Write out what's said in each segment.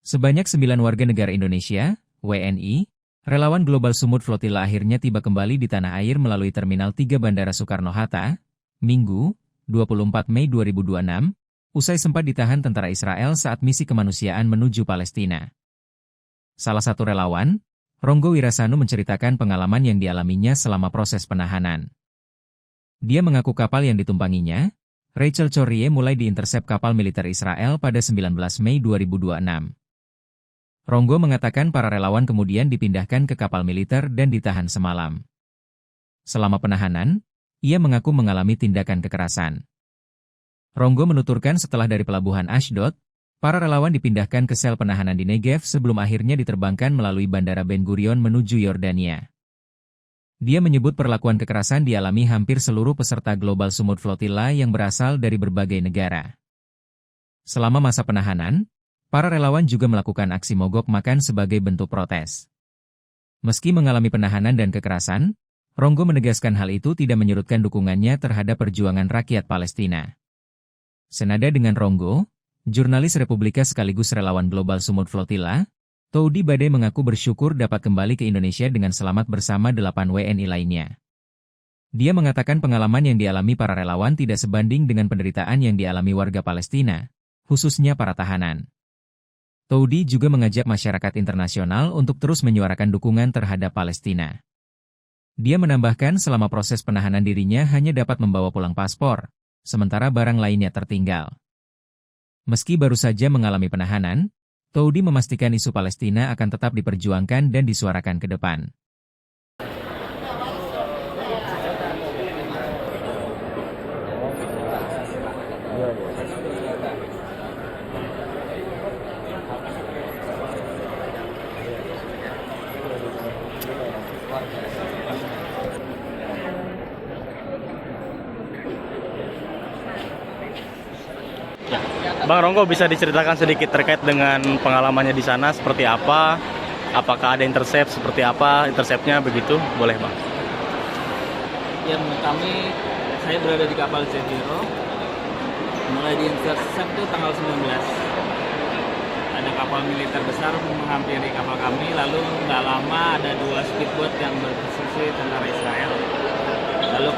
Sebanyak 9 warga negara Indonesia, WNI, relawan Global Sumut Flotilla akhirnya tiba kembali di tanah air melalui Terminal 3 Bandara Soekarno-Hatta, Minggu, 24 Mei 2026, usai sempat ditahan tentara Israel saat misi kemanusiaan menuju Palestina. Salah satu relawan, Ronggo Wirasanu menceritakan pengalaman yang dialaminya selama proses penahanan. Dia mengaku kapal yang ditumpanginya, Rachel Corrie, mulai diintersep kapal militer Israel pada 19 Mei 2026. Ronggo mengatakan para relawan kemudian dipindahkan ke kapal militer dan ditahan semalam. Selama penahanan, ia mengaku mengalami tindakan kekerasan. Ronggo menuturkan setelah dari pelabuhan Ashdod, para relawan dipindahkan ke sel penahanan di Negev sebelum akhirnya diterbangkan melalui Bandara Ben Gurion menuju Yordania. Dia menyebut perlakuan kekerasan dialami hampir seluruh peserta Global Sumut Flotilla yang berasal dari berbagai negara. Selama masa penahanan, para relawan juga melakukan aksi mogok makan sebagai bentuk protes. Meski mengalami penahanan dan kekerasan, Ronggo menegaskan hal itu tidak menyurutkan dukungannya terhadap perjuangan rakyat Palestina. Senada dengan Ronggo, jurnalis Republika sekaligus relawan Global Sumut Flotilla, Toudi Bade mengaku bersyukur dapat kembali ke Indonesia dengan selamat bersama 8 WNI lainnya. Dia mengatakan pengalaman yang dialami para relawan tidak sebanding dengan penderitaan yang dialami warga Palestina, khususnya para tahanan. Toudi juga mengajak masyarakat internasional untuk terus menyuarakan dukungan terhadap Palestina. Dia menambahkan selama proses penahanan dirinya hanya dapat membawa pulang paspor, sementara barang lainnya tertinggal. Meski baru saja mengalami penahanan, Toudi memastikan isu Palestina akan tetap diperjuangkan dan disuarakan ke depan. Bang Ronggo, bisa diceritakan sedikit terkait dengan pengalamannya di sana seperti apa? Apakah ada intercept, seperti apa interceptnya begitu? Boleh Bang. Ya, menurut kami, saya berada di kapal Zefiro, mulai di intercept itu tanggal 19. Ada kapal militer besar menghampiri kapal kami, lalu nggak lama ada 2 speedboat yang berposisi tentara Israel. Lalu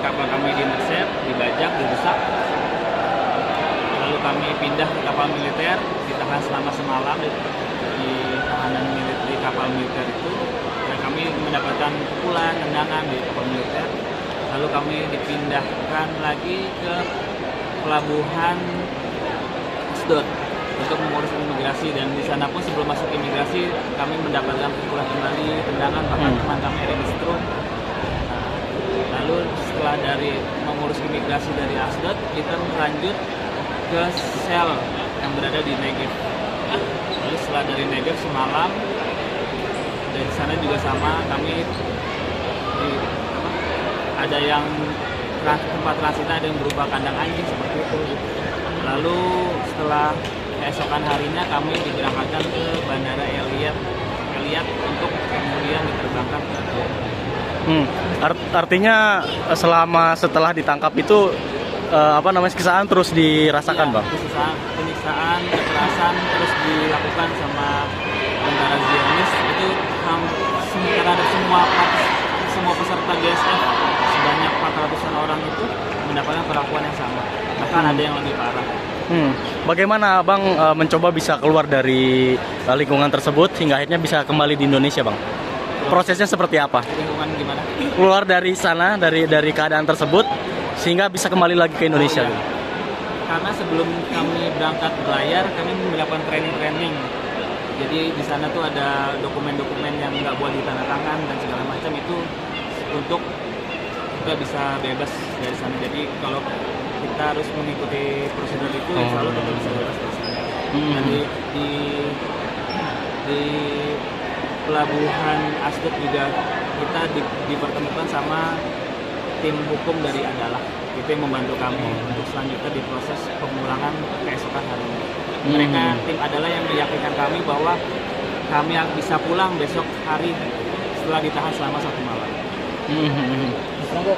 kapal kami di intercept, dibajak, dirusak. Lalu kami pindah ke kapal militer, ditahan selama semalam di tahanan militer di kapal militer itu, dan kami mendapatkan pukulan, tendangan di kapal militer. Lalu kami dipindahkan lagi ke pelabuhan Ashdod untuk mengurus imigrasi, dan di sana pun sebelum masuk imigrasi kami mendapatkan pukulan kembali, tendangan, bahkan teman kami ada di setrum. Lalu setelah dari mengurus imigrasi dari Ashdod, kita lanjut ke sel yang berada di Negev. Lalu setelah dari Negev semalam, dari sana juga sama, kami ada yang tempat transitnya ada yang berupa kandang anjing seperti itu. Lalu setelah keesokan harinya kami diberangkatkan ke Bandara Eliyad untuk kemudian diterbangkan ke Artinya setelah ditangkap itu siksaan terus dirasakan, Bang? Penyiksaan, kekerasan terus dilakukan sama tentara Zionis itu terhadap semua peserta GSF sebanyak 400-an orang itu mendapatkan perlakuan yang sama, bahkan ada yang lebih parah. Bagaimana Bang mencoba bisa keluar dari lingkungan tersebut hingga akhirnya bisa kembali di Indonesia, Bang? Prosesnya seperti apa? Lingkungan gimana? Keluar dari sana, dari keadaan tersebut sehingga bisa kembali lagi ke Indonesia. Iya. Karena sebelum kami berangkat berlayar, kami melakukan training. Jadi di sana tuh ada dokumen-dokumen yang nggak boleh ditandatangan dan segala macam, itu untuk kita bisa bebas dari sana. Jadi kalau kita harus mengikuti prosedur itu, insya Allah kita bisa bebas dari sana. Dan di pelabuhan Ashdod juga kita dipertemukan sama tim hukum dari Adalah, itu yang membantu kami untuk selanjutnya diproses pemulangan keesokan harinya. Mereka tim Adalah yang meyakinkan kami bahwa kami bisa pulang besok hari setelah ditahan selama 1 malam. Mas Ronggo,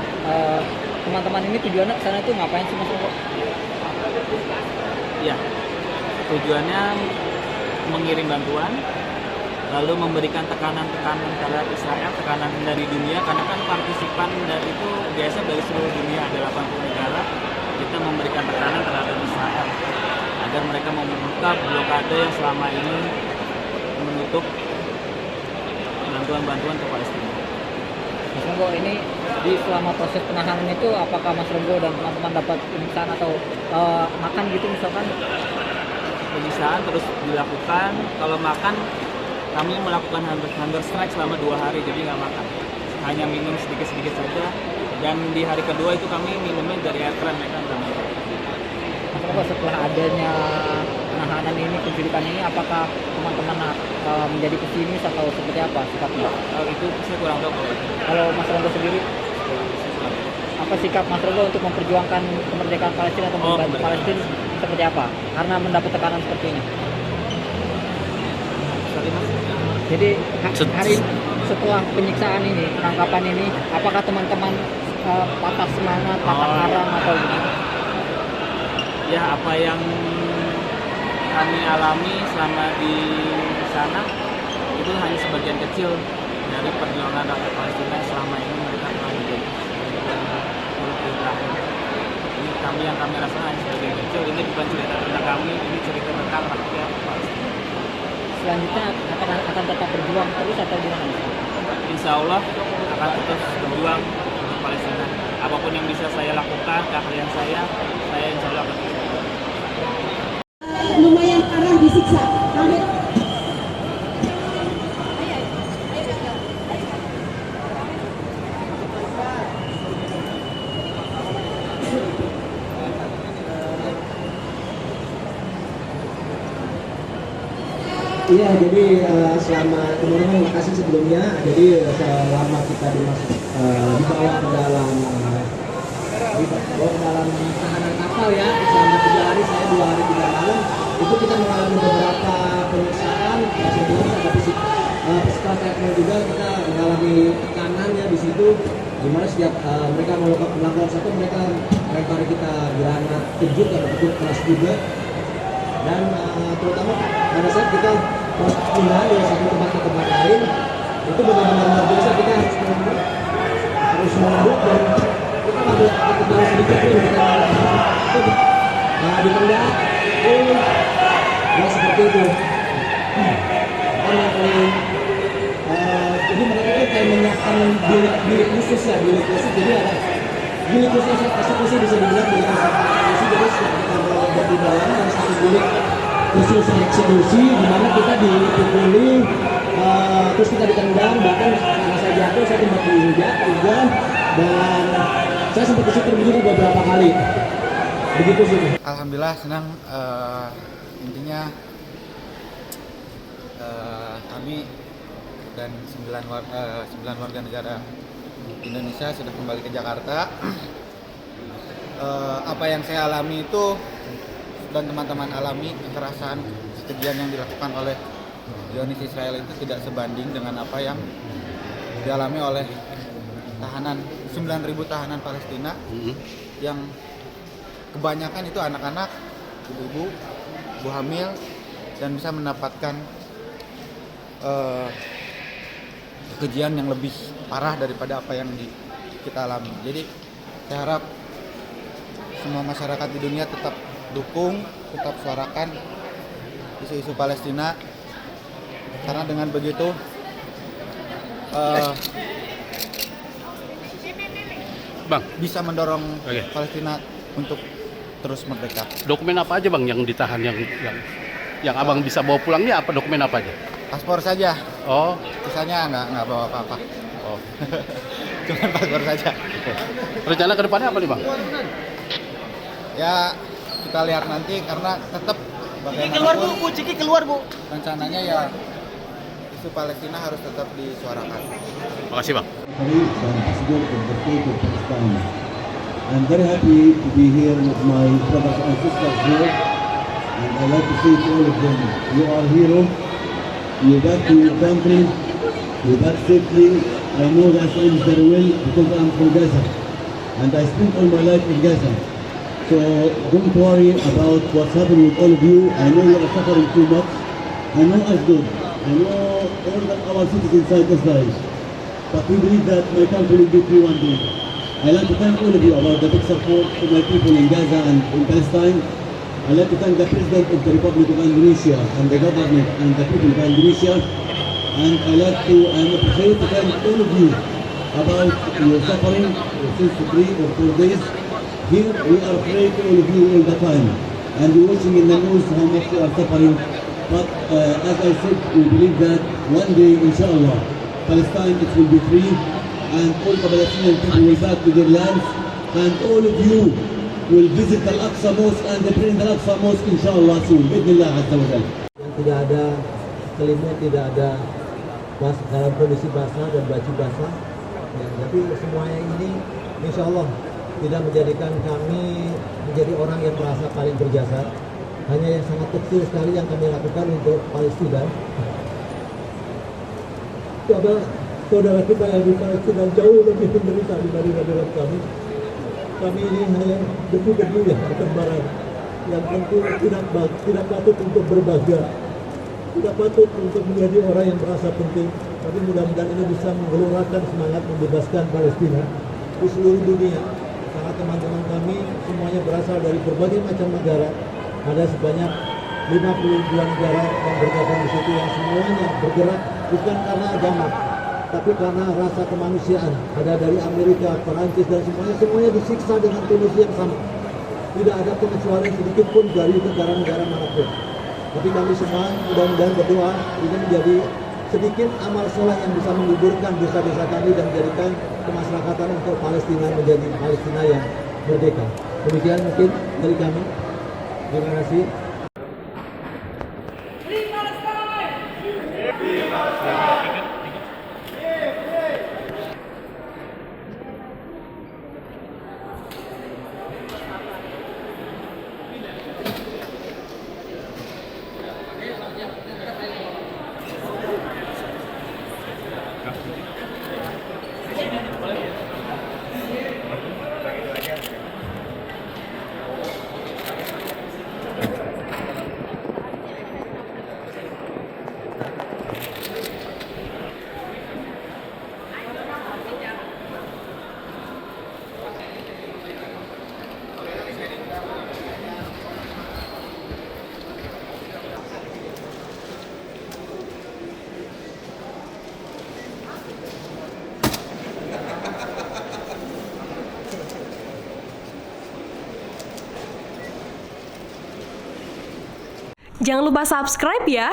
teman-teman ini tujuannya ke sana itu ngapain sih, Mas Ronggo? Ya, tujuannya mengirim bantuan, lalu memberikan tekanan-tekanan terhadap Israel, tekanan dari dunia, karena kan partisipan dari itu biasa dari seluruh dunia, ada 80 negara. Kita memberikan tekanan terhadap Israel agar mereka membuka blokade yang selama ini menutup bantuan-bantuan ke Palestina. Mas Ronggo, ini di selama proses penahanan itu apakah Mas Ronggo dan teman-teman dapat penyiksaan atau makan gitu misalkan? Penyiksaan terus dilakukan. Kalau makan, kami melakukan hunger strike selama 2 hari, jadi nggak makan, hanya minum sedikit-sedikit saja. Dan di hari kedua itu kami minumnya dari air kran, mereka nggak minum. Mas Ronggo, setelah adanya penahanan ini, penculikan ini, apakah teman-teman menjadi pesimis atau seperti apa sikapnya? Itu saya kurang tahu kalau itu. Kalau Mas Ronggo sendiri, apa sikap Mas Ronggo untuk memperjuangkan kemerdekaan Palestina atau membantu Palestina seperti apa? Karena mendapat tekanan seperti ini. Sorry, Mas. Jadi hari setelah penyiksaan ini, penangkapan ini, apakah teman-teman patah semangat, patah arang atau gimana? Ya, apa yang kami alami selama di sana itu hanya sebagian kecil dari perjuangan rakyat Palestina selama ini mereka telah menjadi ini yang kami rasakan hanya sebagian kecil. Ini bukan cerita tentang kami, ini cerita tentang rakyat Palestina. Selanjutnya akan tetap berjuang terus atau gimana? Insya Allah akan terus berjuang untuk Palestina. Apapun yang bisa saya lakukan, keahlian saya insya Allah akan terus. Lumayan parah disiksa. Amin. Iya, jadi selama teman-teman makasih sebelumnya. Jadi selama kita dibawa ke dalam tahanan kapal ya, selama 3 hari, saya 2 hari 3 malam, itu kita mengalami beberapa penyiksaan. Sebelumnya ada physical treatment juga, kita mengalami tekanan ya di situ. Dimana setiap mereka melakukan satu, mereka lempar kita granat kejut atau kejut keras juga. Dan terutama pada saat kita pindah dari satu tempat ke tempat lain, itu benar-benar luar biasa. Kita harus menunduk dan kita ngambil ketebalan sedikit nih, kita ditendang, ya seperti itu. Dan yang paling jadi mereka itu kayak menyiapkan bilik khusus ya, bilik khusus. Jadi ada bilik khusus eksekusi, bisa dibilang bilik eksekusi. Jadi setelah kita berada di dalam ada satu bilik khusus eksekusi di mana kita dipukuli, terus kita ditendang, bahkan karena saya jatuh, saya sempat diinjak juga, dan saya sempat kesukur juga beberapa kali. Begitu sih. Alhamdulillah senang, intinya kami dan 9 warga negara Indonesia sudah kembali ke Jakarta. Apa yang saya alami itu dan teman-teman alami, kekerasan, kekejian yang dilakukan oleh Zionis Israel itu tidak sebanding dengan apa yang dialami oleh tahanan 9.000 tahanan Palestina yang kebanyakan itu anak-anak, ibu-ibu, ibu hamil, dan bisa mendapatkan kekejian yang lebih parah daripada apa yang kita alami. Jadi saya harap semua masyarakat di dunia tetap dukung, tetap suarakan isu-isu Palestina, karena dengan begitu Bang, bisa mendorong Palestina untuk terus merdeka. dokumen apa aja Bang yang ditahan, yang Abang bisa bawa pulangnya, apa dokumen apa aja? Paspor saja. Oh, Sisanya nggak bawa apa-apa. oh. Cuma paspor saja. Rencana ke depannya apa nih Bang? Ya kita lihat nanti, karena tetap bagaimanapun Ciki keluar bu. rencananya ya isu Palestina harus tetap disuarakan. Makasih Bang. President of the state of Pakistan. I'm very happy to be here with my brothers and sisters here, and I'd like to say to all of them, you are heroes. You back to your country, you back safely. I know that ends very well because I'm from Gaza, and I spent all my life in Gaza. So don't worry about what's happening with all of you. I know you are suffering too much, I know Ashdod, I know all our cities inside Israel, but we believe that my country will be free one day. I'd like to thank all of you about the big support to my people in Gaza and in Palestine. I'd like to thank the President of the Republic of Indonesia and the government and the people of Indonesia. And I'm afraid to thank all of you about your suffering since 3 or 4 days. Here we are afraid all of you all the time. And we're watching in the news how much you are suffering. But as I said, we believe that one day, inshallah, Palestine it will be free. And all the Palestinian people will back to their lands. And all of you will visit the Al-Aqsa Mosque and pray in the Al-Aqsa Mosque, inshallah, soon. Bismillah Azza wa Jalla. Tidak ada selimut, tidak ada dalam kondisi basah dan baju basah. Ya, tapi semuanya ini insya Allah tidak menjadikan kami menjadi orang yang merasa paling berjasa. Hanya yang sangat kecil sekali yang kami lakukan untuk Palestina. Karena saudara kita yang di Palestina jauh lebih menderita dibanding kami. Kami ini hanya debu-debu yang bertebaran, yang tentu tidak patut untuk berbangga. Tidak patut untuk menjadi orang yang merasa penting, tapi mudah-mudahan ini bisa menggelorkan semangat membebaskan Palestina di seluruh dunia. Karena teman-teman kami semuanya berasal dari berbagai macam negara. Ada sebanyak 52 negara yang bergabung di situ, yang semuanya bergerak bukan karena agama, tapi karena rasa kemanusiaan. Ada dari Amerika, Perancis, dan semuanya disiksa dengan kondisi yang sama. Tidak ada pengecualian sedikit pun dari negara-negara manapun. Tapi kami semua mudah-mudahan berdoa ini menjadi sedikit amal soleh yang bisa menguburkan dosa-dosa kami dan menjadikan kemasyarakatan untuk Palestina menjadi Palestina yang merdeka. Demikian mungkin dari kami. Terima kasih. Jangan lupa subscribe ya.